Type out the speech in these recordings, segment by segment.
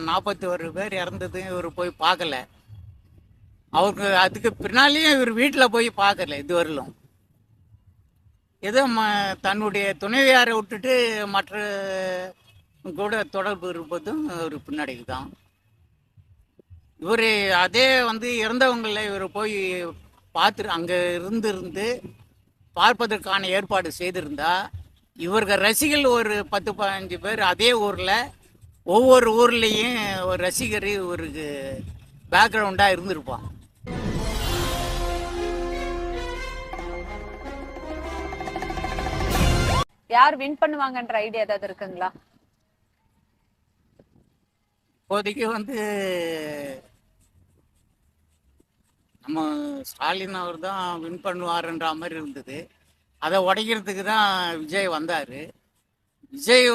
41 பேர் இறந்தது இவர் போய் பார்க்கல. அவருக்கு அதுக்கு பின்னாலேயும் இவர் வீட்டில் போய் பார்க்கல இதுவரையிலும். ஏதோ தன்னுடைய துணைவியாரை விட்டுட்டு மற்ற கூட தொடர்பு இருப்பதும் ஒரு பின்னடைவு தான். இவர் அதே இறந்தவங்கள இவர் போய் பார்த்து அங்கே இருந்து பார்ப்பதற்கான ஏற்பாடு செய்திருந்தா இவர்கள் ரசிகர்கள் ஒரு 10-15 பேர் அதே ஊரில் ஒவ்வொரு ஊர்லேயும் ஒரு ரசிகர் இவருக்கு பேக்ரவுண்டாக இருந்திருப்பான். யார் வின் பண்ணுவாங்கன்ற ஐடியா ஏதாவது இருக்குங்களா? இப்போதைக்கு நம்ம ஸ்டாலின் அவர் தான் வின் பண்ணுவாருன்ற மாதிரி இருந்தது. அதை உடைக்கிறதுக்கு தான் விஜய் வந்தார். விஜய்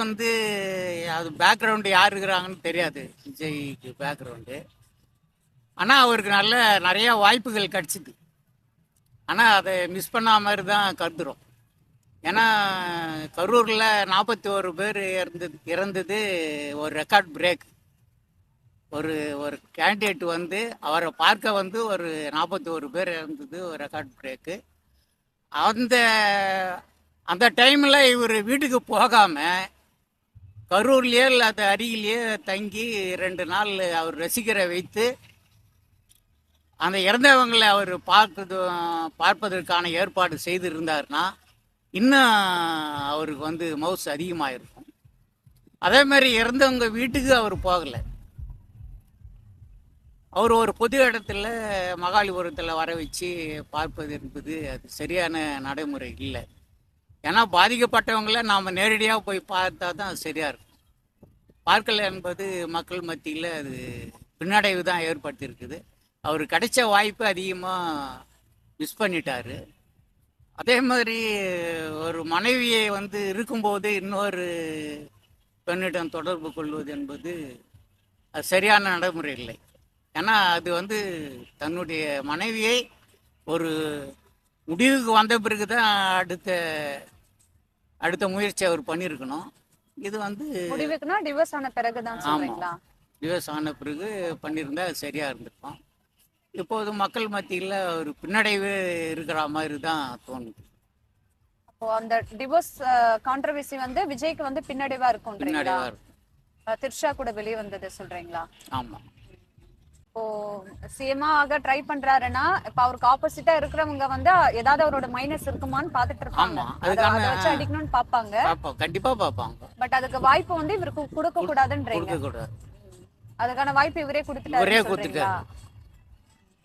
அது பேக்ரவுண்டு யார் இருக்கிறாங்கன்னு தெரியாது விஜய்க்கு பேக்ரவுண்டு. ஆனால் அவருக்கு நிறையா வாய்ப்புகள் கிடச்சிது. ஆனால் அதை மிஸ் பண்ண மாதிரி தான் கருதுகிறோம். ஏன்னா கரூரில் 41 பேர் இறந்தது ஒரு ரெக்கார்ட் பிரேக். ஒரு கேண்டிடேட் அவரை பார்க்க ஒரு 41 பேர் இறந்தது ஒரு ரெக்கார்ட் பிரேக்கு. அந்த டைமில் இவர் வீட்டுக்கு போகாமல் கரூர்லேயே இல்லாத அருகிலேயே தங்கி 2 நாள் அவர் ரசிகரை வைத்து அந்த இறந்தவங்களை அவர் பார்ப்பதற்கான ஏற்பாடு செய்திருந்தார்னா இன்னும் அவருக்கு மவுஸ் அதிகமாக இருக்கும். அதே மாதிரி இறந்தவங்க வீட்டுக்கு அவர் போகலை. அவர் ஒரு பொது இடத்துல மகாலிபுரத்தில் வர வச்சு பார்ப்பது என்பது அது சரியான நடைமுறை இல்லை. ஏன்னா பாதிக்கப்பட்டவங்கள நாம் நேரடியாக போய் பார்த்தா தான் அது சரியாக இருக்கும். பார்க்கலை என்பது மக்கள் மத்தியில் அது பின்னடைவு தான் ஏற்படுத்தியிருக்குது. அவர் கிடைச்ச வாய்ப்பு அதிகமாக மிஸ் பண்ணிட்டார். அதே மாதிரி ஒரு மனைவியை இருக்கும்போது இன்னொரு பெண்ணிடம் தொடர்பு கொள்வது என்பது அது சரியான நடைமுறை இல்லை. ஏன்னா அது தன்னுடைய மனைவியை ஒரு முடிவுக்கு வந்த பிறகு தான் அடுத்த முயற்சி அவர் பண்ணியிருக்கணும். இது முடிவுக்குனா டிவோர்ஸ் ஆன பிறகு தான் சொல்றீங்களா? டிவோர்ஸ் ஆன பிறகு பண்ணியிருந்தா சரியாக இருந்திருக்கும். இப்போது மக்கள் மத்தியில் ஒரு பின்னடைவு இருக்கிற மாதிரி தான் தோணுது. அப்போ அந்த டிவோர்ஸ் கான்ட்ரோவர்சி விஜய்க்கு பின்னடைவா இருக்கும். திரிஷா கூட வெளியே வந்தது சொல்றீங்களா? ஆமா. இப்போ சிஎம்ஆ ஆக ட்ரை பண்றாருன்னா இப்ப அவருக்கு ஆப்போசிட்டா இருக்கிறவங்க ஏதாவது அவரோட மைனஸ் இருக்குமான்னு பாத்துட்டு இருப்பாங்க. அதை வச்சு அடிக்கணும்னு பாப்பாங்க. கண்டிப்பா பாப்பாங்க. பட் அதுக்கு வாய்ப்பு இவருக்கு கொடுக்க கூடாதுன்றீங்க. அதுக்கான வாய்ப்பு இவரே கொடுத்துட்டாரு.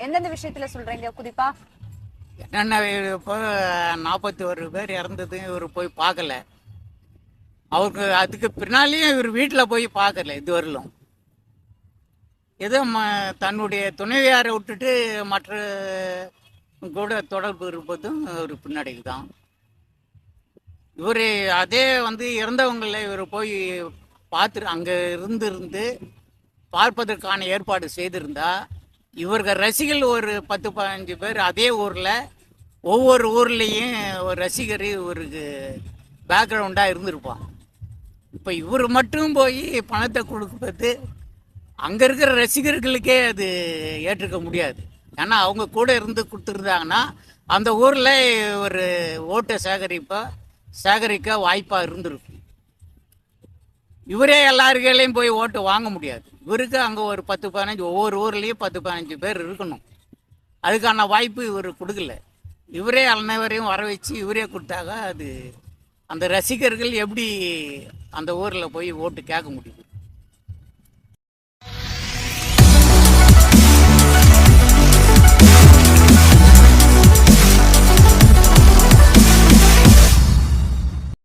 எந்தெந்த விஷயத்துல சொல்றீங்க குறிப்பா? என்னென்ன இப்போ 41 பேர் இறந்தது இவர் போய் பார்க்கல. அவருக்கு அதுக்கு பின்னாலேயும் இவர் வீட்டில் போய் பார்க்கல இதுவரையிலும். ஏதோ தன்னுடைய துணைவியாரை விட்டுட்டு மற்ற கூட தொடர்பு இருப்பதும் ஒரு பின்னடைவு தான். இவர் அதே இறந்தவங்கள இவர் போய் பார்த்து அங்கே இருந்து பார்ப்பதற்கான ஏற்பாடு செய்திருந்தா இவர்கள் ரசிகர்கள் ஒரு 10-15 பேர் அதே ஊரில் ஒவ்வொரு ஊர்லேயும் ஒரு ரசிகர் இவருக்கு பேக்ரவுண்டாக இருந்திருப்பான். இப்போ இவர் மட்டும் போய் பணத்தை கொடுப்பது அங்கே இருக்கிற ரசிகர்களுக்கே அது ஏற்றுக்க முடியாது. ஏன்னா அவங்க கூட இருந்து கொடுத்துருந்தாங்கன்னா அந்த ஊரில் ஒரு ஓட்டை சேகரிக்க வாய்ப்பாக இருந்திருக்கும். இவரே எல்லாருக்கையும் போய் ஓட்டு வாங்க முடியாது. இவருக்கு அங்கே ஒரு 10-15 ஒவ்வொரு ஊர்லேயும் 10-15 பேர் இருக்கணும். அதுக்கான வாய்ப்பு இவர் கொடுக்கல. இவரே அனைவரையும் வர வச்சு இவரே கொடுத்தாங்க. அது அந்த ரசிகர்கள் எப்படி அந்த ஊரில் போய் ஓட்டு கேட்க முடியும்?